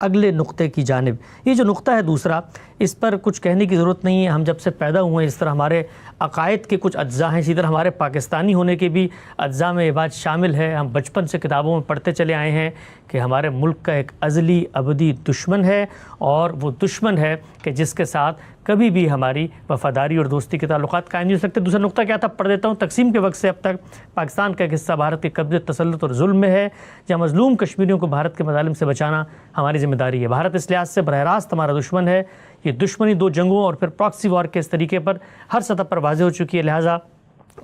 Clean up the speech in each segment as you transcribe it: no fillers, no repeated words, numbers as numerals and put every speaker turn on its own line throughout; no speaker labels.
اگلے نقطے کی جانب۔ یہ جو نقطہ ہے دوسرا، اس پر کچھ کہنے کی ضرورت نہیں ہے۔ ہم جب سے پیدا ہوئے ہیں، اس طرح ہمارے عقائد کے کچھ اجزاء ہیں، اسی طرح ہمارے پاکستانی ہونے کے بھی اجزاء میں یہ بات شامل ہے۔ ہم بچپن سے کتابوں میں پڑھتے چلے آئے ہیں کہ ہمارے ملک کا ایک ازلی ابدی دشمن ہے، اور وہ دشمن ہے کہ جس کے ساتھ کبھی بھی ہماری وفاداری اور دوستی کے تعلقات قائم نہیں ہو سکتے۔ دوسرا نقطہ کیا تھا، پڑھ دیتا ہوں۔ تقسیم کے وقت سے اب تک پاکستان کا ایک حصہ بھارت کے قبضے، تسلط اور ظلم میں ہے، جہاں مظلوم کشمیریوں کو بھارت کے مظالم سے بچانا ہماری ذمہ داری ہے۔ بھارت اس لحاظ سے براہ راست ہمارا دشمن ہے۔ یہ دشمنی 2 جنگوں اور پھر پراکسی وار کے اس طریقے پر ہر سطح پر واضح ہو چکی ہے، لہٰذا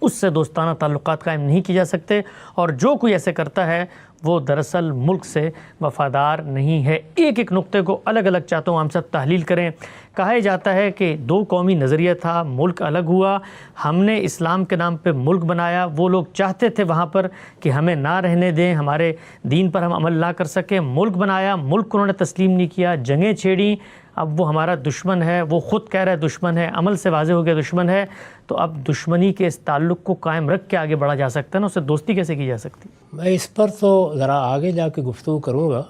اس سے دوستانہ تعلقات قائم نہیں کیے جا سکتے، اور جو کوئی ایسے کرتا ہے وہ دراصل ملک سے وفادار نہیں ہے۔ ایک ایک نقطے کو الگ الگ چاہتا ہوں ہم سب تحلیل کریں۔ کہا جاتا ہے کہ 2 قومی نظریہ تھا، ملک الگ ہوا، ہم نے اسلام کے نام پہ ملک بنایا، وہ لوگ چاہتے تھے وہاں پر کہ ہمیں نہ رہنے دیں، ہمارے دین پر ہم عمل نہ کر سکیں، ملک بنایا، ملک کو انہوں نے تسلیم نہیں کیا، جنگیں چھیڑیں، اب وہ ہمارا دشمن ہے، وہ خود کہہ رہا ہے دشمن ہے، عمل سے واضح ہو گیا دشمن ہے، تو اب دشمنی کے اس تعلق کو قائم رکھ کے آگے بڑھا جا سکتا ہے نا، اس سے دوستی کیسے کی جا سکتی؟
میں اس پر تو ذرا آگے جا کے گفتگو کروں گا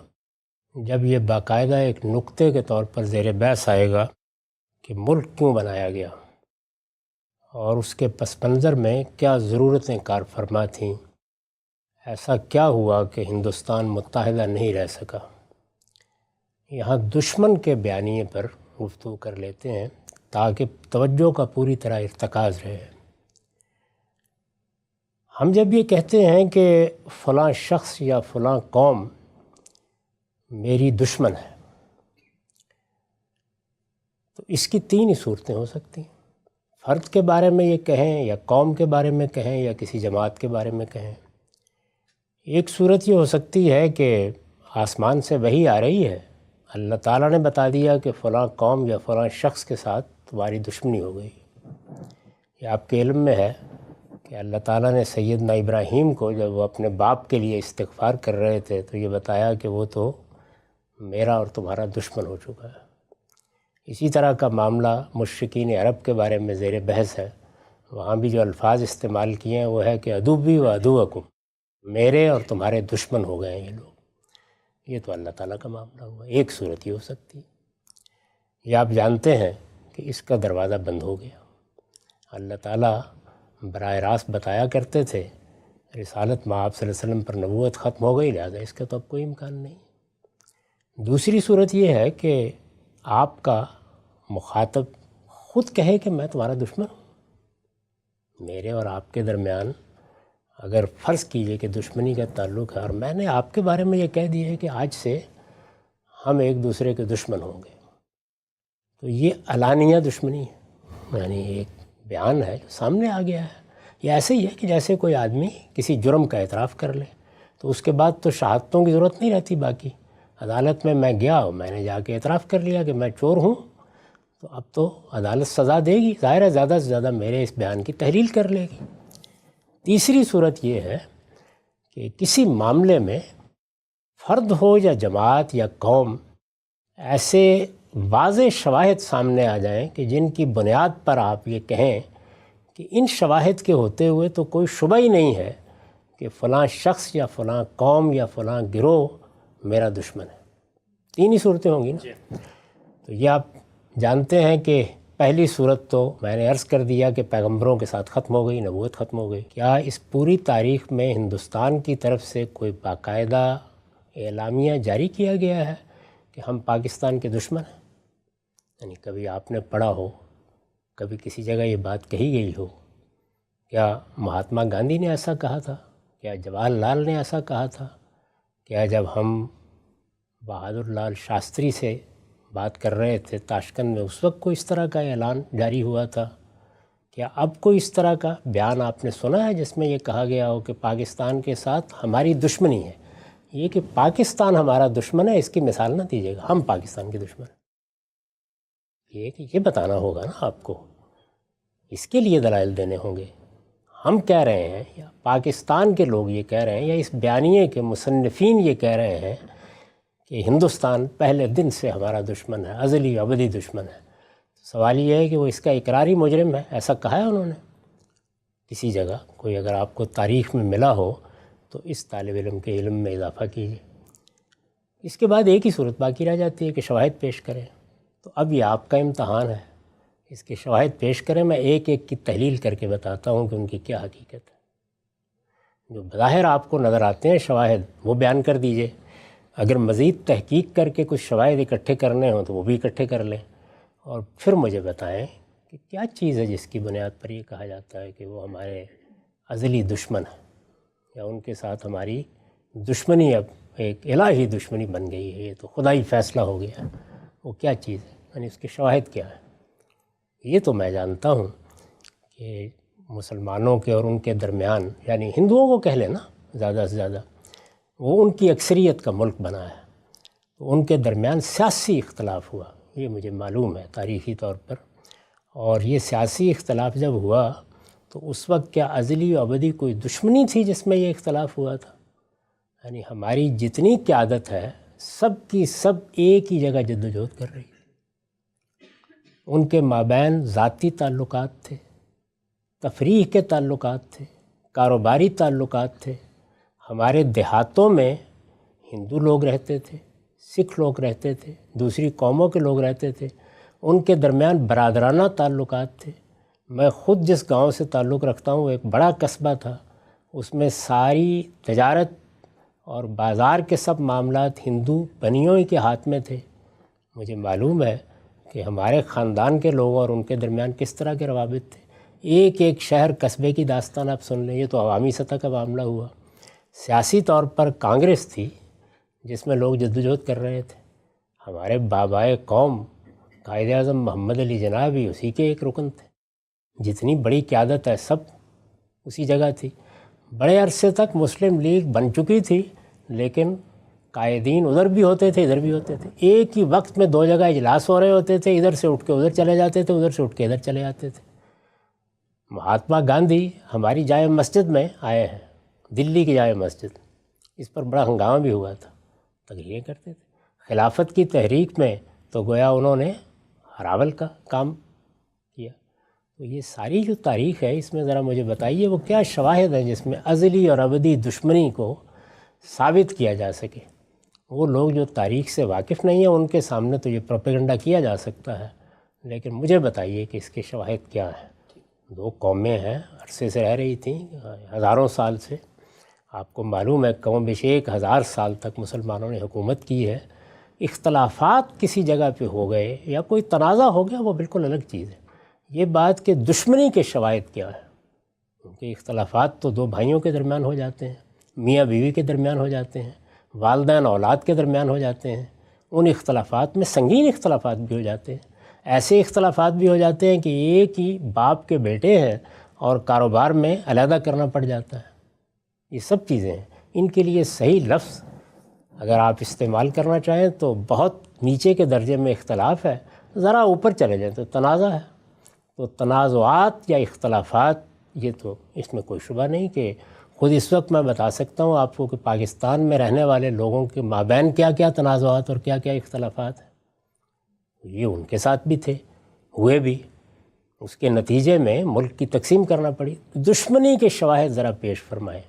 جب یہ باقاعدہ ایک نقطے کے طور پر زیر بحث آئے گا کہ ملک کیوں بنایا گیا اور اس کے پس منظر میں کیا ضرورتیں کار فرما تھیں، ایسا کیا ہوا کہ ہندوستان متحدہ نہیں رہ سکا۔ یہاں دشمن کے بیانیے پر گفتگو کر لیتے ہیں تاکہ توجہ کا پوری طرح ارتکاز رہے۔ ہم جب یہ کہتے ہیں کہ فلاں شخص یا فلاں قوم میری دشمن ہے، تو اس کی 3 ہی صورتیں ہو سکتی ہیں۔ فرد کے بارے میں یہ کہیں، یا قوم کے بارے میں کہیں، یا کسی جماعت کے بارے میں کہیں۔ ایک صورت یہ ہو سکتی ہے کہ آسمان سے وحی آ رہی ہے، اللہ تعالیٰ نے بتا دیا کہ فلاں قوم یا فلاں شخص کے ساتھ تمہاری دشمنی ہو گئی۔ یہ آپ کے علم میں ہے کہ اللہ تعالیٰ نے سیدنا ابراہیم کو جب وہ اپنے باپ کے لیے استغفار کر رہے تھے تو یہ بتایا کہ وہ تو میرا اور تمہارا دشمن ہو چکا ہے۔ اسی طرح کا معاملہ مشرکین عرب کے بارے میں زیر بحث ہے۔ وہاں بھی جو الفاظ استعمال کیے ہیں وہ ہے کہ عدوی و عدوکم، میرے اور تمہارے دشمن ہو گئے ہیں یہ لوگ۔ یہ تو اللہ تعالیٰ کا معاملہ ہوا۔ ایک صورت یہ ہو سکتی ہے۔ یہ آپ جانتے ہیں کہ اس کا دروازہ بند ہو گیا۔ اللہ تعالیٰ براہ راست بتایا کرتے تھے رسالت میں آپ صلی اللہ علیہ وسلم پر نبوت ختم ہو گئی، لہٰذا اس کا تو اب کوئی امکان نہیں۔ دوسری صورت یہ ہے کہ آپ کا مخاطب خود کہے کہ میں تمہارا دشمن ہوں۔ میرے اور آپ کے درمیان اگر فرض کیجئے کہ دشمنی کا تعلق ہے، اور میں نے آپ کے بارے میں یہ کہہ دیا ہے کہ آج سے ہم ایک دوسرے کے دشمن ہوں گے، تو یہ علانیہ دشمنی ہے، یعنی ایک بیان ہے جو سامنے آ گیا ہے۔ یہ ایسے ہی ہے کہ جیسے کوئی آدمی کسی جرم کا اعتراف کر لے تو اس کے بعد تو شہادتوں کی ضرورت نہیں رہتی۔ باقی عدالت میں گیا اور میں نے جا کے اعتراف کر لیا کہ میں چور ہوں، تو اب تو عدالت سزا دے گی، ظاہر ہے زیادہ سے زیادہ میرے اس بیان کی تحلیل کر لے گی۔ تیسری صورت یہ ہے کہ کسی معاملے میں فرد ہو یا جماعت یا قوم، ایسے واضح شواہد سامنے آ جائیں کہ جن کی بنیاد پر آپ یہ کہیں کہ ان شواہد کے ہوتے ہوئے تو کوئی شبہ ہی نہیں ہے کہ فلاں شخص یا فلاں قوم یا فلاں گروہ میرا دشمن ہے۔ 3 ہی صورتیں ہوں گی نا۔ تو یہ آپ جانتے ہیں کہ پہلی صورت تو میں نے عرض کر دیا کہ پیغمبروں کے ساتھ ختم ہو گئی، نبوت ختم ہو گئی۔ کیا اس پوری تاریخ میں ہندوستان کی طرف سے کوئی باقاعدہ اعلامیہ جاری کیا گیا ہے کہ ہم پاکستان کے دشمن ہیں؟ یعنی کبھی آپ نے پڑھا ہو، کبھی کسی جگہ یہ بات کہی گئی ہو؟ کیا مہاتما گاندھی نے ایسا کہا تھا؟ کیا جواہر لال نے ایسا کہا تھا؟ کیا جب ہم بہادر لال شاستری سے بات کر رہے تھے تاشکند میں، اس وقت کوئی اس طرح کا اعلان جاری ہوا تھا؟ کیا اب کوئی اس طرح کا بیان آپ نے سنا ہے جس میں یہ کہا گیا ہو کہ پاکستان کے ساتھ ہماری دشمنی ہے؟ یہ کہ پاکستان ہمارا دشمن ہے، اس کی مثال نہ دیجیے گا، ہم پاکستان کے دشمن ہیں۔ یہ کہ یہ بتانا ہوگا نا آپ کو، اس کے لیے دلائل دینے ہوں گے۔ ہم کہہ رہے ہیں یا پاکستان کے لوگ یہ کہہ رہے ہیں یا اس بیانیے کے مصنفین یہ کہہ رہے ہیں کہ ہندوستان پہلے دن سے ہمارا دشمن ہے، ازلی ابدی دشمن ہے۔ سوال یہ ہے کہ وہ اس کا اقراری مجرم ہے، ایسا کہا ہے انہوں نے کسی جگہ؟ کوئی اگر آپ کو تاریخ میں ملا ہو تو اس طالب علم کے علم میں اضافہ کیجیے۔ اس کے بعد ایک ہی صورت باقی رہ جاتی ہے کہ شواہد پیش کریں. تو اب یہ آپ کا امتحان ہے، اس کے شواہد پیش کریں. میں ایک ایک کی تحلیل کر کے بتاتا ہوں کہ ان کی کیا حقیقت ہے. جو بظاہر آپ کو نظر آتے ہیں شواہد وہ بیان کر دیجئے، اگر مزید تحقیق کر کے کچھ شواہد اکٹھے کرنے ہوں تو وہ بھی اکٹھے کر لیں، اور پھر مجھے بتائیں کہ کیا چیز ہے جس کی بنیاد پر یہ کہا جاتا ہے کہ وہ ہمارے ازلی دشمن ہیں، یا ان کے ساتھ ہماری دشمنی اب ایک الہی دشمنی بن گئی ہے، یہ تو خدائی فیصلہ ہو گیا ہے. وہ کیا چیز ہے، یعنی اس کے شواہد کیا ہیں. یہ تو میں جانتا ہوں کہ مسلمانوں کے اور ان کے درمیان، یعنی ہندوؤں کو کہہ لیں نا زیادہ سے زیادہ، وہ ان کی اکثریت کا ملک بنا ہے، تو ان کے درمیان سیاسی اختلاف ہوا، یہ مجھے معلوم ہے تاریخی طور پر. اور یہ سیاسی اختلاف جب ہوا تو اس وقت کیا ازلی و ابدی کوئی دشمنی تھی جس میں یہ اختلاف ہوا تھا؟ یعنی ہماری جتنی قیادت ہے سب کی سب ایک ہی جگہ جدوجہد کر رہی ہے. ان کے مابین ذاتی تعلقات تھے، تفریح کے تعلقات تھے، کاروباری تعلقات تھے. ہمارے دیہاتوں میں ہندو لوگ رہتے تھے، سکھ لوگ رہتے تھے، دوسری قوموں کے لوگ رہتے تھے. ان کے درمیان برادرانہ تعلقات تھے. میں خود جس گاؤں سے تعلق رکھتا ہوں وہ ایک بڑا قصبہ تھا، اس میں ساری تجارت اور بازار کے سب معاملات ہندو بنیوں ہی کے ہاتھ میں تھے. مجھے معلوم ہے کہ ہمارے خاندان کے لوگ اور ان کے درمیان کس طرح کے روابط تھے. ایک ایک شہر قصبے کی داستان آپ سن لیں. یہ تو عوامی سطح کا معاملہ ہوا. سیاسی طور پر کانگریس تھی جس میں لوگ جدوجہد کر رہے تھے. ہمارے بابائے قوم قائد اعظم محمد علی جناح بھی اسی کے ایک رکن تھے. جتنی بڑی قیادت ہے سب اسی جگہ تھی. بڑے عرصے تک مسلم لیگ بن چکی تھی، لیکن قائدین ادھر بھی ہوتے تھے ادھر بھی ہوتے تھے. ایک ہی وقت میں دو جگہ اجلاس ہو رہے ہوتے تھے، ادھر سے اٹھ کے ادھر چلے جاتے تھے، ادھر سے اٹھ کے ادھر چلے جاتے تھے. مہاتما گاندھی ہماری جامع مسجد میں آئے ہیں، دلی کی جامع مسجد، اس پر بڑا ہنگامہ بھی ہوا تھا، تقریریں کرتے تھے. خلافت کی تحریک میں تو گویا انہوں نے ہراول کا کام کیا. تو یہ ساری جو تاریخ ہے اس میں ذرا مجھے بتائیے وہ کیا شواہد ہیں جس میں ازلی اور ابدی دشمنی کو ثابت کیا جا سکے. وہ لوگ جو تاریخ سے واقف نہیں ہیں ان کے سامنے تو یہ پروپیگنڈا کیا جا سکتا ہے، لیکن مجھے بتائیے کہ اس کے شواہد کیا ہیں. دو قومیں ہیں، عرصے سے رہ رہی تھیں، ہزاروں سال سے. آپ کو معلوم ہے کم بیش 1000 سال تک مسلمانوں نے حکومت کی ہے. اختلافات کسی جگہ پہ ہو گئے یا کوئی تنازع ہو گیا وہ بالکل الگ چیز ہے. یہ بات کہ دشمنی کے شواہد کیا ہیں، کیونکہ اختلافات تو دو بھائیوں کے درمیان ہو جاتے ہیں، میاں بیوی کے درمیان ہو جاتے ہیں، والدین اولاد کے درمیان ہو جاتے ہیں. ان اختلافات میں سنگین اختلافات بھی ہو جاتے ہیں. ایسے اختلافات بھی ہو جاتے ہیں کہ ایک ہی باپ کے بیٹے ہیں اور کاروبار میں علیحدہ کرنا پڑ جاتا ہے. یہ سب چیزیں ہیں. ان کے لیے صحیح لفظ اگر آپ استعمال کرنا چاہیں تو بہت نیچے کے درجے میں اختلاف ہے، ذرا اوپر چلے جائیں تو تنازع ہے. تو تنازعات یا اختلافات یہ تو اس میں کوئی شبہ نہیں کہ خود اس وقت میں بتا سکتا ہوں آپ کو کہ پاکستان میں رہنے والے لوگوں کے مابین کیا کیا تنازعات اور کیا کیا اختلافات ہیں. یہ ان کے ساتھ بھی تھے، ہوئے بھی. اس کے نتیجے میں ملک کی تقسیم کرنا پڑی. دشمنی کے شواہد ذرا پیش فرمائیں.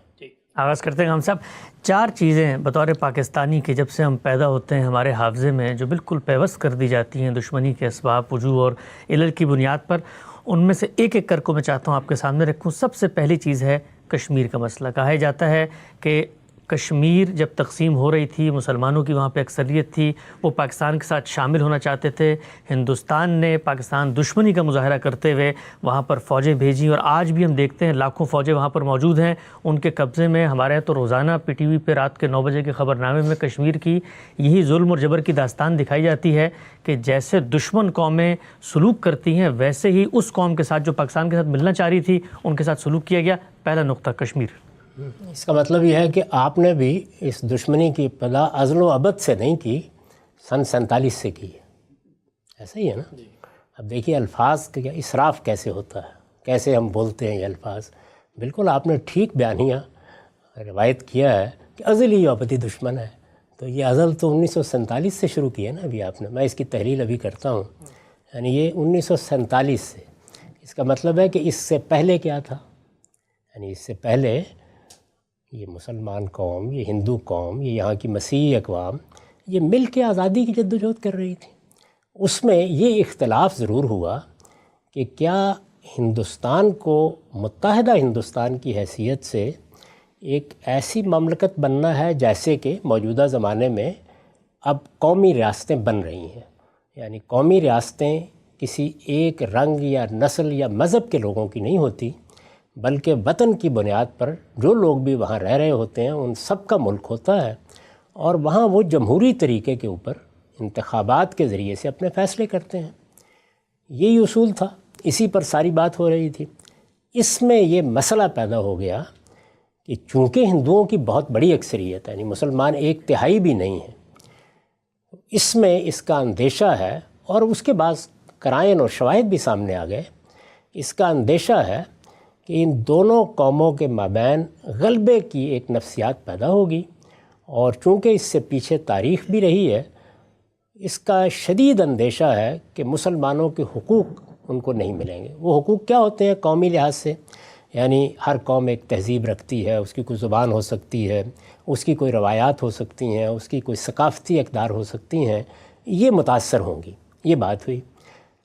آغاز کرتے ہیں ہم صاحب. 4 چیزیں بطور پاکستانی کے جب سے ہم پیدا ہوتے ہیں ہمارے حافظے میں جو بالکل پیوست کر دی جاتی ہیں دشمنی کے اسباب، وجوہ اور علل کی بنیاد پر، ان میں سے ایک ایک کر کو میں چاہتا ہوں آپ کے سامنے رکھوں. سب سے پہلی چیز ہے کشمیر کا مسئلہ. کہا جاتا ہے کہ کشمیر جب تقسیم ہو رہی تھی، مسلمانوں کی وہاں پہ اکثریت تھی، وہ پاکستان کے ساتھ شامل ہونا چاہتے تھے. ہندوستان نے پاکستان دشمنی کا مظاہرہ کرتے ہوئے وہاں پر فوجیں بھیجیں، اور آج بھی ہم دیکھتے ہیں لاکھوں فوجیں وہاں پر موجود ہیں ان کے قبضے میں. ہمارے یہاں تو روزانہ پی ٹی وی پہ رات کے 9 بجے کے خبر نامے میں کشمیر کی یہی ظلم اور جبر کی داستان دکھائی جاتی ہے کہ جیسے دشمن قومیں سلوک کرتی ہیں ویسے ہی اس قوم کے ساتھ جو پاکستان کے ساتھ ملنا چاہ رہی تھی ان کے ساتھ سلوک کیا گیا. پہلا نقطہ کشمیر.
اس کا مطلب یہ ہے کہ آپ نے بھی اس دشمنی کی ابتدا ازل و ابد سے نہیں کی، سن 47 سے کی. ایسا ہی ہے نا؟ اب دیکھیے الفاظ کا اسراف کیسے ہوتا ہے، کیسے ہم بولتے ہیں یہ الفاظ. بالکل آپ نے ٹھیک بیانیہ روایت کیا ہے کہ ازلی و ابدی دشمن ہے. تو یہ ازل تو 1947 سے شروع کی ہے نا. ابھی آپ نے، میں اس کی تحلیل ابھی کرتا ہوں، یعنی یہ 1947 سے. اس کا مطلب ہے کہ اس سے پہلے کیا تھا؟ یعنی اس سے پہلے یہ مسلمان قوم، یہ ہندو قوم، یہ یہاں کی مسیحی اقوام، یہ مل کے آزادی کی جدوجہد کر رہی تھی۔ اس میں یہ اختلاف ضرور ہوا کہ کیا ہندوستان کو متحدہ ہندوستان کی حیثیت سے ایک ایسی مملکت بننا ہے جیسے کہ موجودہ زمانے میں اب قومی ریاستیں بن رہی ہیں، یعنی قومی ریاستیں کسی ایک رنگ یا نسل یا مذہب کے لوگوں کی نہیں ہوتی، بلکہ وطن کی بنیاد پر جو لوگ بھی وہاں رہ رہے ہوتے ہیں ان سب کا ملک ہوتا ہے، اور وہاں وہ جمہوری طریقے کے اوپر انتخابات کے ذریعے سے اپنے فیصلے کرتے ہیں۔ یہی اصول تھا، اسی پر ساری بات ہو رہی تھی۔ اس میں یہ مسئلہ پیدا ہو گیا کہ چونکہ ہندوؤں کی بہت بڑی اکثریت ہے، یعنی مسلمان 1/3 بھی نہیں ہیں، اس میں اس کا اندیشہ ہے، اور اس کے بعد قرائن اور شواہد بھی سامنے آ گئے، اس کا اندیشہ ہے کہ ان دونوں قوموں کے مابین غلبے کی ایک نفسیات پیدا ہوگی، اور چونکہ اس سے پیچھے تاریخ بھی رہی ہے، اس کا شدید اندیشہ ہے کہ مسلمانوں کے حقوق ان کو نہیں ملیں گے۔ وہ حقوق کیا ہوتے ہیں قومی لحاظ سے؟ یعنی ہر قوم ایک تہذیب رکھتی ہے، اس کی کوئی زبان ہو سکتی ہے، اس کی کوئی روایات ہو سکتی ہیں، اس کی کوئی ثقافتی اقدار ہو سکتی ہیں، یہ متاثر ہوں گی۔ یہ بات ہوئی۔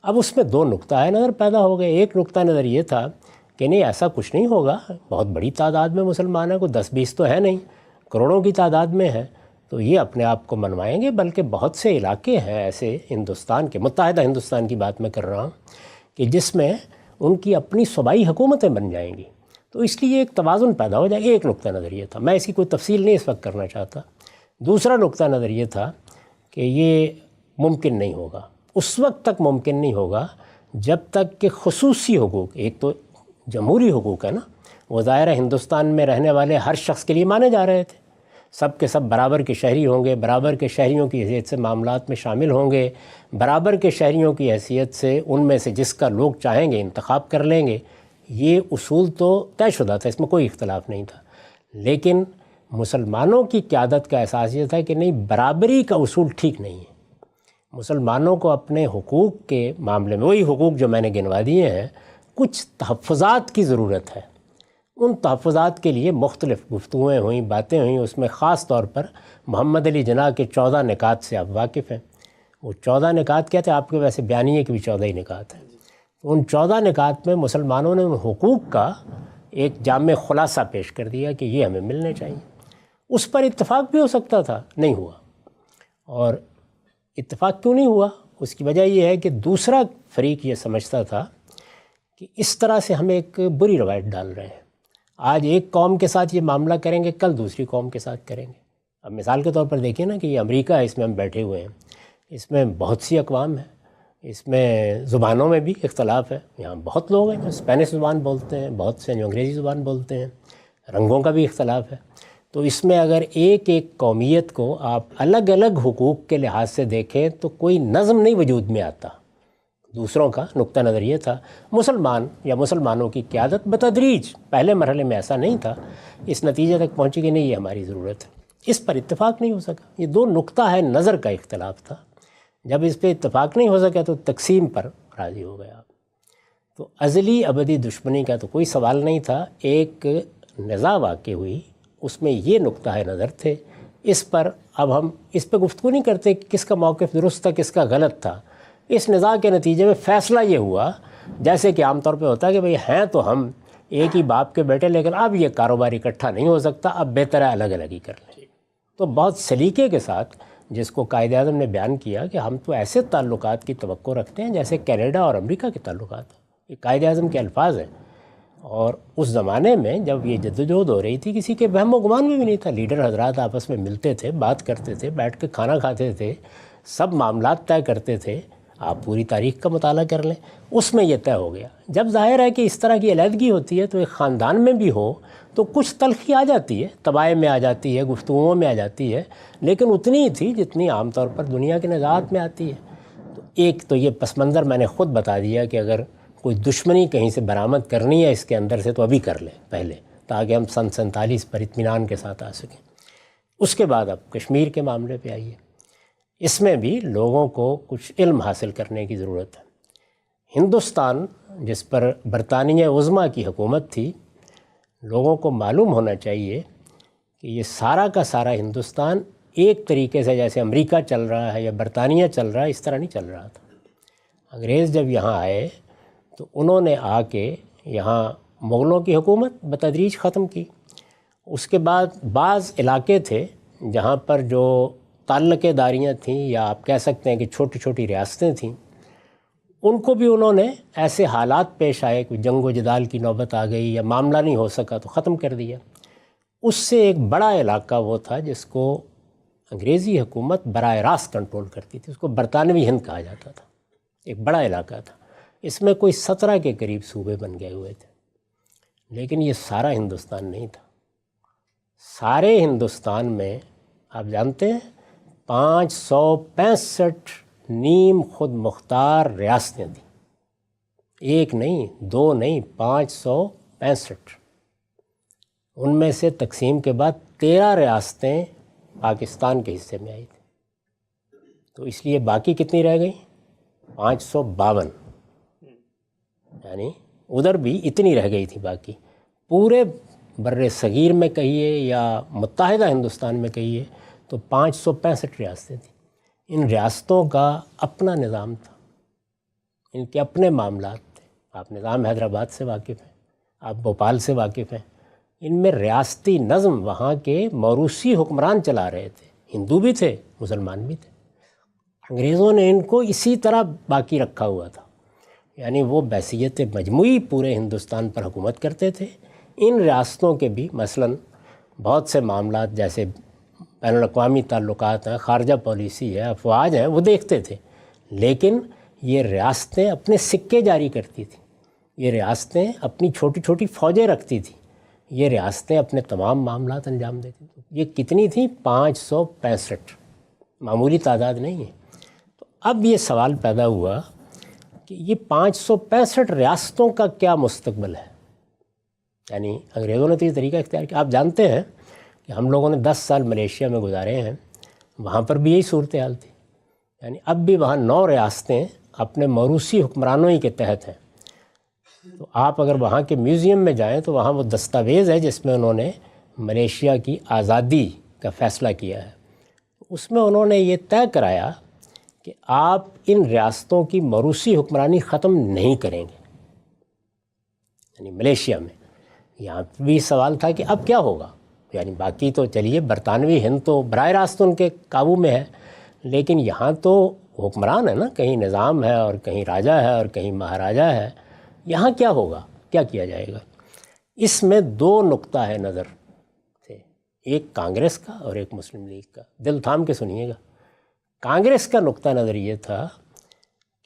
اب اس میں 2 نقطہ نظر پیدا ہو گئے۔ ایک نقطہ نظر یہ تھا کہ نہیں، ایسا کچھ نہیں ہوگا، بہت بڑی تعداد میں مسلمان ہیں، کوئی 10-20 تو ہے نہیں، کروڑوں کی تعداد میں ہے، تو یہ اپنے آپ کو منوائیں گے۔ بلکہ بہت سے علاقے ہیں ایسے ہندوستان کے، متحدہ ہندوستان کی بات میں کر رہا ہوں، کہ جس میں ان کی اپنی صوبائی حکومتیں بن جائیں گی، تو اس لیے ایک توازن پیدا ہو جائے گا۔ ایک نقطہ نظر یہ تھا، میں اس کی کوئی تفصیل نہیں اس وقت کرنا چاہتا۔ دوسرا نقطہ نظر یہ تھا کہ یہ ممکن نہیں ہوگا، اس وقت تک ممکن نہیں ہوگا جب تک کہ خصوصی حقوق، ایک تو جمہوری حقوق ہے نا، وہ ظاہر ہندوستان میں رہنے والے ہر شخص کے لیے مانے جا رہے تھے، سب کے سب برابر کے شہری ہوں گے، برابر کے شہریوں کی حیثیت سے معاملات میں شامل ہوں گے، برابر کے شہریوں کی حیثیت سے ان میں سے جس کا لوگ چاہیں گے انتخاب کر لیں گے۔ یہ اصول تو طے شدہ تھا، اس میں کوئی اختلاف نہیں تھا، لیکن مسلمانوں کی قیادت کا احساس یہ تھا کہ نہیں، برابری کا اصول ٹھیک نہیں ہے۔ مسلمانوں کو اپنے حقوق کے معاملے میں، وہی حقوق جو میں نے گنوا دیے ہیں، کچھ تحفظات کی ضرورت ہے۔ ان تحفظات کے لیے مختلف گفتگویں ہوئیں، باتیں ہوئیں، اس میں خاص طور پر محمد علی جناح کے 14 نکات سے آپ واقف ہیں۔ وہ 14 نکات کیا تھے؟ آپ کے ویسے بیانیے کے بھی 14 ہی نکات ہیں۔ ان 14 نکات میں مسلمانوں نے ان حقوق کا ایک جامع خلاصہ پیش کر دیا کہ یہ ہمیں ملنے چاہیے۔ اس پر اتفاق بھی ہو سکتا تھا، نہیں ہوا۔ اور اتفاق کیوں نہیں ہوا؟ اس کی وجہ یہ ہے کہ دوسرا فریق یہ سمجھتا تھا کہ اس طرح سے ہم ایک بری روایت ڈال رہے ہیں، آج ایک قوم کے ساتھ یہ معاملہ کریں گے، کل دوسری قوم کے ساتھ کریں گے۔ اب مثال کے طور پر دیکھیں نا کہ یہ امریکہ ہے، اس میں ہم بیٹھے ہوئے ہیں، اس میں بہت سی اقوام ہیں، اس میں زبانوں میں بھی اختلاف ہے، یہاں بہت لوگ ہیں جو اسپینش زبان بولتے ہیں، بہت سے جو انگریزی زبان بولتے ہیں، رنگوں کا بھی اختلاف ہے۔ تو اس میں اگر ایک ایک قومیت کو آپ الگ الگ حقوق کے لحاظ سے دیکھیں تو کوئی نظم نہیں وجود میں آتا۔ دوسروں کا نقطہ نظر یہ تھا، مسلمان یا مسلمانوں کی قیادت بتدریج، پہلے مرحلے میں ایسا نہیں تھا، اس نتیجے تک پہنچی کہ نہیں، یہ ہماری ضرورت ہے۔ اس پر اتفاق نہیں ہو سکا۔ یہ 2 نقطہ ہے نظر کا اختلاف تھا۔ جب اس پہ اتفاق نہیں ہو سکا تو تقسیم پر راضی ہو گیا۔ تو ازلی ابدی دشمنی کا تو کوئی سوال نہیں تھا، ایک نزاع واقع ہوئی، اس میں یہ نقطہ نظر تھے۔ اس پر اب ہم اس پہ گفتگو نہیں کرتے کہ کس کا موقف درست تھا، کس کا غلط تھا۔ اس نزاع کے نتیجے میں فیصلہ یہ ہوا، جیسے کہ عام طور پہ ہوتا ہے کہ بھئی ہیں تو ہم ایک ہی باپ کے بیٹے، لیکن اب یہ کاروبار اکٹھا نہیں ہو سکتا، اب بہتر ہے الگ الگ ہی کر لیں۔ تو بہت سلیقے کے ساتھ جس کو قائد اعظم نے بیان کیا کہ ہم تو ایسے تعلقات کی توقع رکھتے ہیں جیسے کینیڈا اور امریکہ کے تعلقات ہیں، یہ قائد اعظم کے الفاظ ہیں۔ اور اس زمانے میں جب یہ جدوجہد ہو رہی تھی، کسی کے وہم و گمان میں بھی نہیں تھا، لیڈر حضرات آپس میں ملتے تھے، بات کرتے تھے، بیٹھ کے کھانا کھاتے تھے، سب معاملات طے کرتے تھے۔ آپ پوری تاریخ کا مطالعہ کر لیں، اس میں یہ طے ہو گیا۔ جب ظاہر ہے کہ اس طرح کی علیحدگی ہوتی ہے تو ایک خاندان میں بھی ہو تو کچھ تلخی آ جاتی ہے، طبائع میں آ جاتی ہے، گفتگوؤں میں آ جاتی ہے، لیکن اتنی ہی تھی جتنی عام طور پر دنیا کے نزاعات میں آتی ہے۔ تو ایک تو یہ پس منظر میں نے خود بتا دیا کہ اگر کوئی دشمنی کہیں سے برآمد کرنی ہے اس کے اندر سے تو ابھی کر لیں پہلے، تاکہ ہم سن 47 پر اطمینان کے ساتھ آ سکیں۔ اس کے بعد اب کشمیر کے معاملے پہ آئیے، اس میں بھی لوگوں کو کچھ علم حاصل کرنے کی ضرورت ہے۔ ہندوستان جس پر برطانیہ عظمیٰ کی حکومت تھی، لوگوں کو معلوم ہونا چاہیے کہ یہ سارا کا سارا ہندوستان ایک طریقے سے جیسے امریکہ چل رہا ہے یا برطانیہ چل رہا ہے اس طرح نہیں چل رہا تھا۔ انگریز جب یہاں آئے تو انہوں نے آ کے یہاں مغلوں کی حکومت بتدریج ختم کی۔ اس کے بعد بعض علاقے تھے جہاں پر جو تعلقے داریاں تھیں یا آپ کہہ سکتے ہیں کہ چھوٹی چھوٹی ریاستیں تھیں، ان کو بھی انہوں نے ایسے حالات پیش آئے، کوئی جنگ و جدال کی نوبت آ گئی یا معاملہ نہیں ہو سکا تو ختم کر دیا۔ اس سے ایک بڑا علاقہ وہ تھا جس کو انگریزی حکومت براہ راست کنٹرول کرتی تھی، اس کو برطانوی ہند کہا جاتا تھا، ایک بڑا علاقہ تھا۔ اس میں کوئی 17 کے قریب صوبے بن گئے ہوئے تھے، لیکن یہ سارا ہندوستان نہیں تھا۔ سارے ہندوستان میں آپ جانتے ہیں 565 نیم خود مختار ریاستیں تھیں، ایک نہیں، دو نہیں، 565۔ ان میں سے تقسیم کے بعد 13 ریاستیں پاکستان کے حصے میں آئی تھیں، تو اس لیے باقی کتنی رہ گئی؟ 552، یعنی ادھر بھی اتنی رہ گئی تھی باقی۔ پورے بر صغیر میں کہیے یا متحدہ ہندوستان میں کہیے تو 565 ریاستیں تھیں۔ ان ریاستوں کا اپنا نظام تھا، ان کے اپنے معاملات تھے۔ آپ نظام حیدرآباد سے واقف ہیں، آپ بھوپال سے واقف ہیں۔ ان میں ریاستی نظم وہاں کے موروثی حکمران چلا رہے تھے، ہندو بھی تھے، مسلمان بھی تھے۔ انگریزوں نے ان کو اسی طرح باقی رکھا ہوا تھا، یعنی وہ بحیثیت مجموعی پورے ہندوستان پر حکومت کرتے تھے۔ ان ریاستوں کے بھی مثلاً بہت سے معاملات جیسے بین الاقوامی تعلقات ہیں، خارجہ پالیسی ہے، افواج ہیں، وہ دیکھتے تھے، لیکن یہ ریاستیں اپنے سکے جاری کرتی تھیں، یہ ریاستیں اپنی چھوٹی چھوٹی فوجیں رکھتی تھیں، یہ ریاستیں اپنے تمام معاملات انجام دیتی تھیں۔ یہ کتنی تھیں؟ 565، معمولی تعداد نہیں ہے۔ تو اب یہ سوال پیدا ہوا کہ یہ 565 ریاستوں کا کیا مستقبل ہے؟ یعنی انگریزوں نے تو یہ طریقہ اختیار کیا۔ آپ جانتے ہیں کہ ہم لوگوں نے 10 سال ملیشیا میں گزارے ہیں، وہاں پر بھی یہی صورتحال تھی، یعنی اب بھی وہاں 9 ریاستیں اپنے موروثی حکمرانوں ہی کے تحت ہیں۔ تو آپ اگر وہاں کے میوزیم میں جائیں تو وہاں وہ دستاویز ہے جس میں انہوں نے ملیشیا کی آزادی کا فیصلہ کیا ہے۔ اس میں انہوں نے یہ طے کرایا کہ آپ ان ریاستوں کی موروثی حکمرانی ختم نہیں کریں گے، یعنی ملیشیا میں۔ یہاں بھی سوال تھا کہ اب کیا ہوگا، یعنی باقی تو چلیے برطانوی ہند تو براہ راست ان کے قابو میں ہے، لیکن یہاں تو حکمران ہے نا، کہیں نظام ہے اور کہیں راجہ ہے اور کہیں مہاراجہ ہے، یہاں کیا ہوگا، کیا کیا جائے گا؟ اس میں 2 نقطہ ہے نظر تھے، ایک کانگریس کا اور ایک مسلم لیگ کا۔ دل تھام کے سنیے گا۔ کانگریس کا نقطہ نظر یہ تھا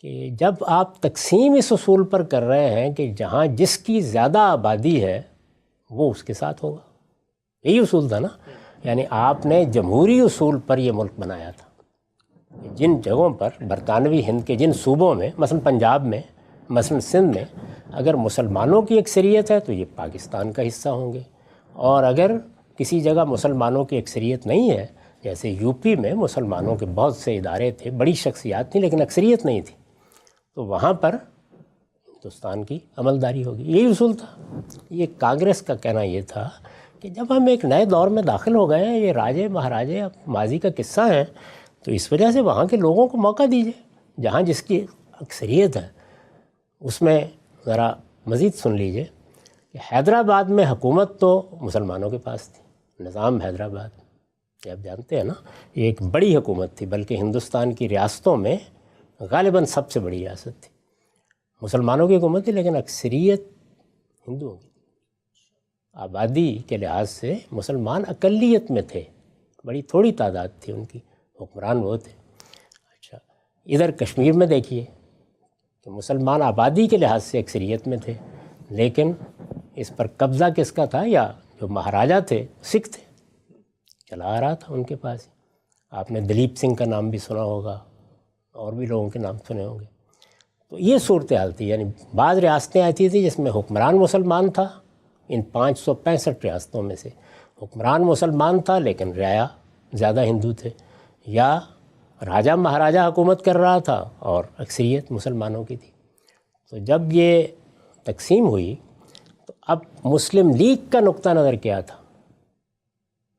کہ جب آپ تقسیم اس اصول پر کر رہے ہیں کہ جہاں جس کی زیادہ آبادی ہے وہ اس کے ساتھ ہوگا، یہی اصول تھا نا، یعنی آپ نے جمہوری اصول پر یہ ملک بنایا تھا۔ جن جگہوں پر برطانوی ہند کے جن صوبوں میں، مثلا پنجاب میں، مثلا سندھ میں، اگر مسلمانوں کی اکثریت ہے تو یہ پاکستان کا حصہ ہوں گے، اور اگر کسی جگہ مسلمانوں کی اکثریت نہیں ہے، جیسے یو پی میں مسلمانوں کے بہت سے ادارے تھے، بڑی شخصیات تھیں لیکن اکثریت نہیں تھی، تو وہاں پر ہندوستان کی عملداری ہوگی، یہی اصول تھا۔ یہ کانگریس کا کہنا یہ تھا کہ جب ہم ایک نئے دور میں داخل ہو گئے ہیں، یہ راجے مہاراجے اب ماضی کا قصہ ہیں، تو اس وجہ سے وہاں کے لوگوں کو موقع دیجیے، جہاں جس کی اکثریت ہے۔ اس میں ذرا مزید سن لیجئے کہ حیدرآباد میں حکومت تو مسلمانوں کے پاس تھی، نظام حیدرآباد، یہ آپ جانتے ہیں نا، یہ ایک بڑی حکومت تھی، بلکہ ہندوستان کی ریاستوں میں غالباً سب سے بڑی ریاست تھی، مسلمانوں کی حکومت تھی لیکن اکثریت ہندوؤں کی، آبادی کے لحاظ سے مسلمان اقلیت میں تھے، بڑی تھوڑی تعداد تھی ان کی، حکمران وہ تھے۔ اچھا، ادھر کشمیر میں دیکھیے کہ مسلمان آبادی کے لحاظ سے اکثریت میں تھے، لیکن اس پر قبضہ کس کا تھا؟ یا جو مہاراجہ تھے سکھ تھے، چلا آ رہا تھا ان کے پاس۔ آپ نے دلیپ سنگھ کا نام بھی سنا ہوگا، اور بھی لوگوں کے نام سنے ہوں گے۔ تو یہ صورتحال تھی، یعنی بعض ریاستیں ایسی تھیں جس میں حکمران مسلمان تھا، ان 565 ریاستوں میں سے حکمران مسلمان تھا لیکن رعایا زیادہ ہندو تھے، یا راجہ مہاراجہ حکومت کر رہا تھا اور اکثریت مسلمانوں کی تھی۔ تو جب یہ تقسیم ہوئی تو اب مسلم لیگ کا نقطہ نظر کیا تھا؟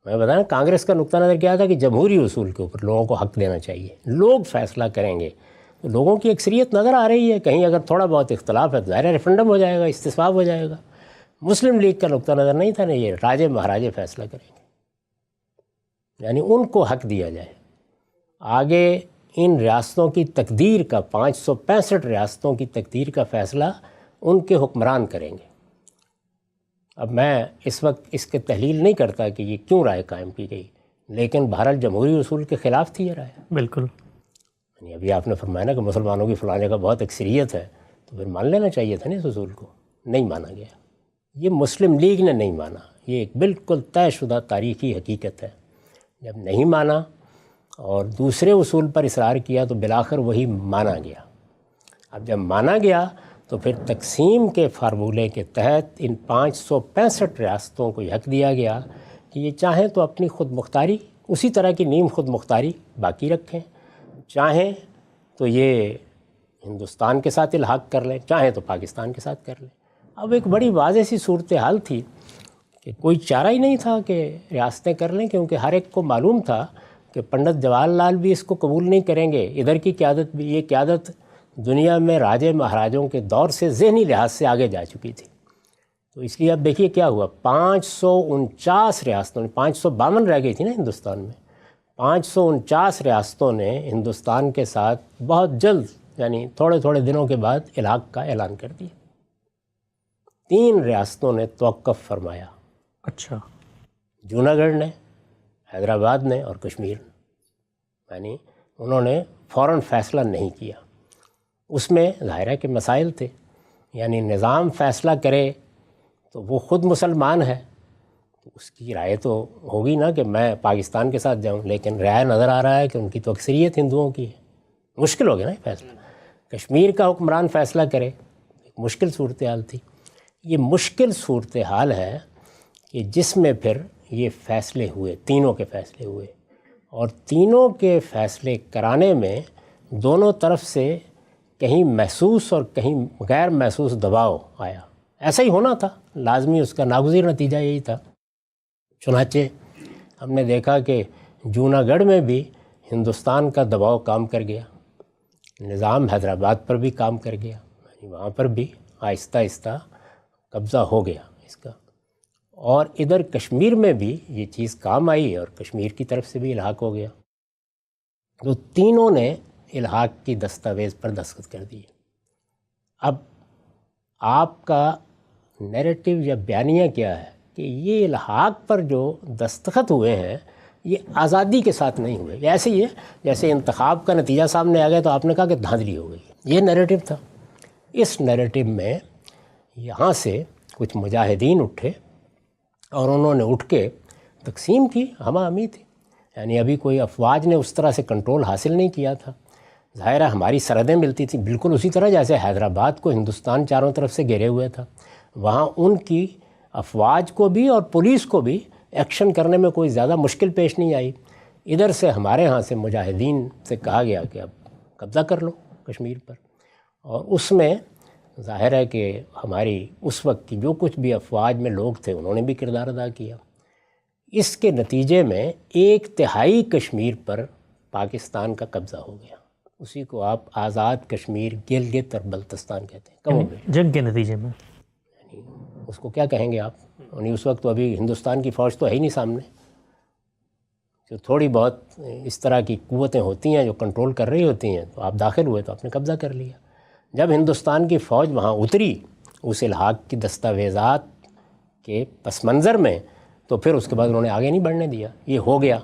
میں بتایا کانگریس کا نقطہ نظر کیا تھا کہ جمہوری اصول کے اوپر لوگوں کو حق دینا چاہیے، لوگ فیصلہ کریں گے، تو لوگوں کی اکثریت نظر آ رہی ہے، کہیں اگر تھوڑا بہت اختلاف ہے تو ظاہر ریفرنڈم ہو جائے گا، استصواب ہو جائے گا۔ مسلم لیگ کا نقطہ نظر نہیں تھا، نہیں یہ راجے مہاراجے فیصلہ کریں گے، یعنی ان کو حق دیا جائے، آگے ان ریاستوں کی تقدیر کا 565 ریاستوں کی تقدیر کا فیصلہ ان کے حکمران کریں گے۔ اب میں اس وقت اس کے تحلیل نہیں کرتا کہ یہ کیوں رائے قائم کی گئی، لیکن بہرحال جمہوری اصول کے خلاف تھی یہ رائے۔
بالکل،
یعنی ابھی آپ نے فرمایا نا کہ مسلمانوں کی فلاں جگہ بہت اکثریت ہے، تو پھر مان لینا چاہیے تھا نا اس اصول کو، نہیں مانا گیا۔ یہ مسلم لیگ نے نہیں مانا، یہ ایک بالکل طے شدہ تاریخی حقیقت ہے۔ جب نہیں مانا اور دوسرے اصول پر اصرار کیا تو بالآخر وہی مانا گیا۔ اب جب مانا گیا تو پھر تقسیم کے فارمولے کے تحت ان 565 ریاستوں کو حق دیا گیا کہ یہ چاہیں تو اپنی خود مختاری، اسی طرح کی نیم خود مختاری باقی رکھیں، چاہیں تو یہ ہندوستان کے ساتھ الحاق کر لیں، چاہیں تو پاکستان کے ساتھ کر لیں۔ اب ایک بڑی واضح سی صورتحال تھی کہ کوئی چارہ ہی نہیں تھا کہ ریاستیں کر لیں، کیونکہ ہر ایک کو معلوم تھا کہ پنڈت جواہر لال بھی اس کو قبول نہیں کریں گے، ادھر کی قیادت بھی، یہ قیادت دنیا میں راجے مہاراجوں کے دور سے ذہنی لحاظ سے آگے جا چکی تھی۔ تو اس لیے اب دیکھیے کیا ہوا، 549 ریاستوں نے، 552 رہ گئی تھی نا ہندوستان میں، 549 ریاستوں نے ہندوستان کے ساتھ بہت جلد، یعنی تھوڑے تھوڑے دنوں کے بعد الحاق کا اعلان کر دیا۔ 3 ریاستوں نے توقف فرمایا،
اچھا،
جوناگڑھ نے، حیدرآباد نے اور کشمیر نے، یعنی انہوں نے فوراً فیصلہ نہیں کیا۔ اس میں ظاہرہ کے مسائل تھے، یعنی نظام فیصلہ کرے تو وہ خود مسلمان ہے تو اس کی رائے تو ہوگی نا کہ میں پاکستان کے ساتھ جاؤں، لیکن رائے نظر آ رہا ہے کہ ان کی تو اکثریت ہندوؤں کی ہے، مشکل ہو گیا نا یہ فیصلہ۔ کشمیر کا حکمران فیصلہ کرے، ایک مشکل صورتحال تھی۔ یہ مشکل صورتحال ہے کہ جس میں پھر یہ فیصلے ہوئے، تینوں کے فیصلے ہوئے، اور تینوں کے فیصلے کرانے میں دونوں طرف سے کہیں محسوس اور کہیں غیر محسوس دباؤ آیا۔ ایسا ہی ہونا تھا، لازمی اس کا ناگزیر نتیجہ یہی تھا۔ چنانچہ ہم نے دیکھا کہ جوناگڑھ میں بھی ہندوستان کا دباؤ کام کر گیا، نظام حیدرآباد پر بھی کام کر گیا، یعنی وہاں پر بھی آہستہ آہستہ قبضہ ہو گیا اس کا، اور ادھر کشمیر میں بھی یہ چیز کام آئی اور کشمیر کی طرف سے بھی الحاق ہو گیا۔ تو تینوں نے الحاق کی دستاویز پر دستخط کر دیے۔ اب آپ کا نیریٹو یا بیانیہ کیا ہے کہ یہ الحاق پر جو دستخط ہوئے ہیں یہ آزادی کے ساتھ نہیں ہوئے، یہ ایسے ہی ہے جیسے انتخاب کا نتیجہ سامنے آ گیا تو آپ نے کہا کہ دھاندلی ہو گئی، یہ نیریٹو تھا۔ اس نیریٹو میں یہاں سے کچھ مجاہدین اٹھے اور انہوں نے اٹھ کے تقسیم کی، ہمہ ہمی تھی، یعنی ابھی کوئی افواج نے اس طرح سے کنٹرول حاصل نہیں کیا تھا۔ ظاہرہ ہماری سرحدیں ملتی تھیں بالکل اسی طرح جیسے حیدرآباد کو ہندوستان چاروں طرف سے گھیرے ہوئے تھا، وہاں ان کی افواج کو بھی اور پولیس کو بھی ایکشن کرنے میں کوئی زیادہ مشکل پیش نہیں آئی۔ ادھر سے ہمارے ہاں سے مجاہدین سے کہا گیا کہ اب قبضہ کر لو کشمیر پر، اور اس میں ظاہر ہے کہ ہماری اس وقت کی جو کچھ بھی افواج میں لوگ تھے انہوں نے بھی کردار ادا کیا۔ اس کے نتیجے میں 1/3 کشمیر پر پاکستان کا قبضہ ہو گیا، اسی کو آپ آزاد کشمیر، گلگت اور بلتستان کہتے ہیں، کم و بیش،
جنگ کے نتیجے میں،
یعنی اس کو کیا کہیں گے آپ، یعنی اس وقت تو ابھی ہندوستان کی فوج تو ہے ہی نہیں سامنے، جو تھوڑی بہت اس طرح کی قوتیں ہوتی ہیں جو کنٹرول کر رہی ہوتی ہیں، تو آپ داخل ہوئے تو آپ نے قبضہ کر لیا۔ جب ہندوستان کی فوج وہاں اتری اس الحاق کی دستاویزات کے پس منظر میں، تو پھر اس کے بعد انہوں نے آگے نہیں بڑھنے دیا، یہ ہو گیا۔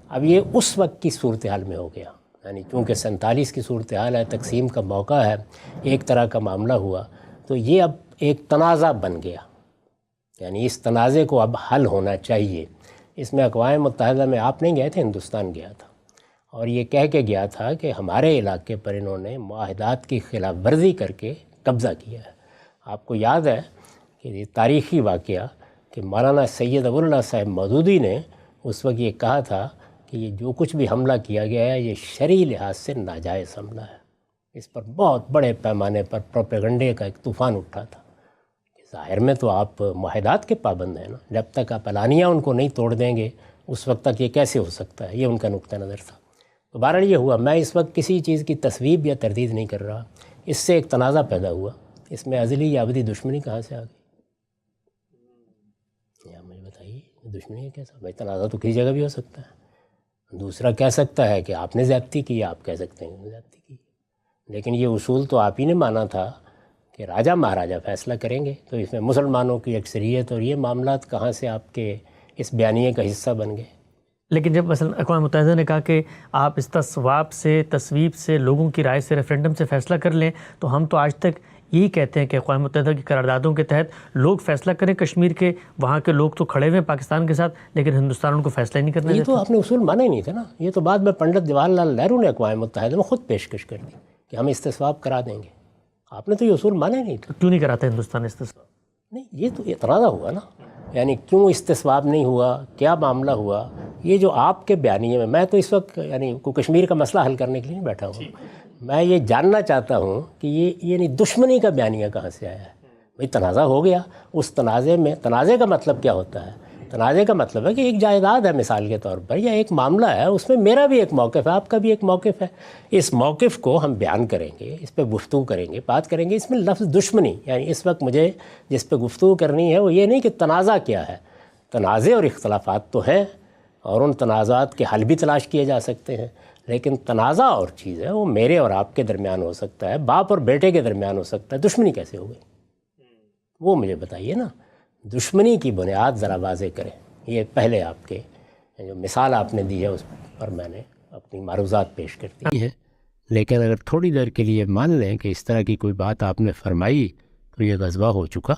اب یہ اس وقت کی صورتحال میں ہو گیا، یعنی چونکہ 47 کی صورتحال ہے، تقسیم کا موقع ہے، ایک طرح کا معاملہ ہوا، تو یہ اب ایک تنازع بن گیا، یعنی اس تنازع کو اب حل ہونا چاہیے۔ اس میں اقوام متحدہ میں آپ نہیں گئے تھے، ہندوستان گیا تھا، اور یہ کہہ کے گیا تھا کہ ہمارے علاقے پر انہوں نے معاہدات کی خلاف ورزی کر کے قبضہ کیا ہے۔ آپ کو یاد ہے کہ یہ تاریخی واقعہ کہ مولانا سید ابو اللہ صاحب مودودی نے اس وقت یہ کہا تھا کہ یہ جو کچھ بھی حملہ کیا گیا ہے یہ شرعی لحاظ سے ناجائز حملہ ہے۔ اس پر بہت بڑے پیمانے پر پروپیگنڈے کا ایک طوفان اٹھا تھا۔ ظاہر میں تو آپ معاہدات کے پابند ہیں نا، جب تک آپ اعلانیہ ان کو نہیں توڑ دیں گے اس وقت تک یہ کیسے ہو سکتا ہے، یہ ان کا نقطہ نظر تھا۔ تو بہرحال یہ ہوا، میں اس وقت کسی چیز کی تصویب یا تردید نہیں کر رہا، اس سے ایک تنازع پیدا ہوا، اس میں ازلی یا ابدی دشمنی کہاں سے آ گئی؟ یا مجھے بتائیے دشمنی ہے کیسا؟ بھائی تنازع تو کسی جگہ بھی ہو سکتا ہے، دوسرا کہہ سکتا ہے کہ آپ نے زیادتی کی، آپ کہہ سکتے ہیں کہ زیادتی کی، لیکن یہ اصول تو آپ ہی نے مانا تھا کہ راجہ مہاراجہ فیصلہ کریں گے، تو اس میں مسلمانوں کی اکثریت اور یہ معاملات کہاں سے آپ کے اس بیانیے کا حصہ بن گئے؟
لیکن جب مثلا اقوام متحدہ نے کہا کہ آپ اس تصویب سے لوگوں کی رائے سے ریفرینڈم سے فیصلہ کر لیں، تو ہم تو آج تک یہی کہتے ہیں کہ اقوام متحدہ کی قراردادوں کے تحت لوگ فیصلہ کریں کشمیر کے، وہاں کے لوگ تو کھڑے ہوئے ہیں پاکستان کے ساتھ، لیکن ہندوستان ان کو فیصلہ ہی نہیں کرنے
یہ
دیتا۔
تو آپ نے اصول مانا ہی نہیں تھا نا، یہ تو بعد میں پنڈت جواہر لال نہرو نے اقوام متحدہ میں خود پیشکش کر دی کہ ہم استصواب کرا دیں گے، آپ نے تو یہ اصول مانا ہی نہیں تھا۔
کیوں نہیں کراتا ہندوستان استصواب؟
نہیں، یہ تو تنازع ہوا نا، یعنی کیوں استصواب نہیں ہوا، کیا معاملہ ہوا، یہ جو آپ کے بیانیے میں تو اس وقت یعنی کوئی کشمیر کا مسئلہ حل کرنے کے لیے نہیں بیٹھا ہوں، میں یہ جاننا چاہتا ہوں کہ یہ یعنی دشمنی کا بیانیہ کہاں سے آیا ہے؟ بھئی تنازع ہو گیا، اس تنازع میں، تنازع کا مطلب کیا ہوتا ہے؟ تنازع کا مطلب ہے کہ ایک جائیداد ہے مثال کے طور پر، یا ایک معاملہ ہے، اس میں میرا بھی ایک موقف ہے، آپ کا بھی ایک موقف ہے، اس موقف کو ہم بیان کریں گے، اس پہ گفتگو کریں گے، بات کریں گے۔ اس میں لفظ دشمنی، یعنی اس وقت مجھے جس پہ گفتگو کرنی ہے وہ یہ نہیں کہ تنازع کیا ہے، تنازع اور اختلافات تو ہیں اور ان تنازعات کے حل بھی تلاش کیے جا سکتے ہیں، لیکن تنازع اور چیز ہے، وہ میرے اور آپ کے درمیان ہو سکتا ہے، باپ اور بیٹے کے درمیان ہو سکتا ہے، دشمنی کیسے ہو گئی؟ وہ مجھے بتائیے نا، دشمنی کی بنیاد ذرا واضح کریں۔ یہ پہلے آپ کے جو مثال آپ نے دی ہے اس پر میں نے اپنی معروضات پیش کر دی ہے، لیکن اگر تھوڑی دیر کے لیے مان لیں کہ اس طرح کی کوئی بات آپ نے فرمائی تو یہ غزوہ ہو چکا۔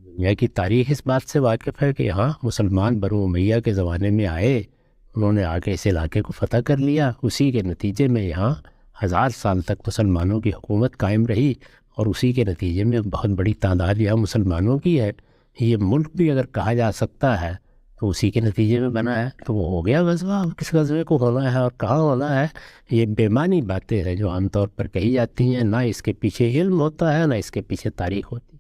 دنیا کی تاریخ اس بات سے واقف ہے کہ یہاں مسلمان بنو امیہ کے زمانے میں آئے، انہوں نے آ کے اس علاقے کو فتح کر لیا، اسی کے نتیجے میں یہاں 1000 سال تک مسلمانوں کی حکومت قائم رہی، اور اسی کے نتیجے میں بہت بڑی تعداد یہاں مسلمانوں کی ہے۔ یہ ملک بھی اگر کہا جا سکتا ہے تو اسی کے نتیجے میں بنا ہے، تو وہ ہو گیا غزوہ۔ کس غزوے کو ہونا ہے اور کہاں ہونا ہے، یہ بے معنی باتیں ہیں جو عام طور پر کہی جاتی ہیں، نہ اس کے پیچھے علم ہوتا ہے نہ اس کے پیچھے تاریخ ہوتی ہے۔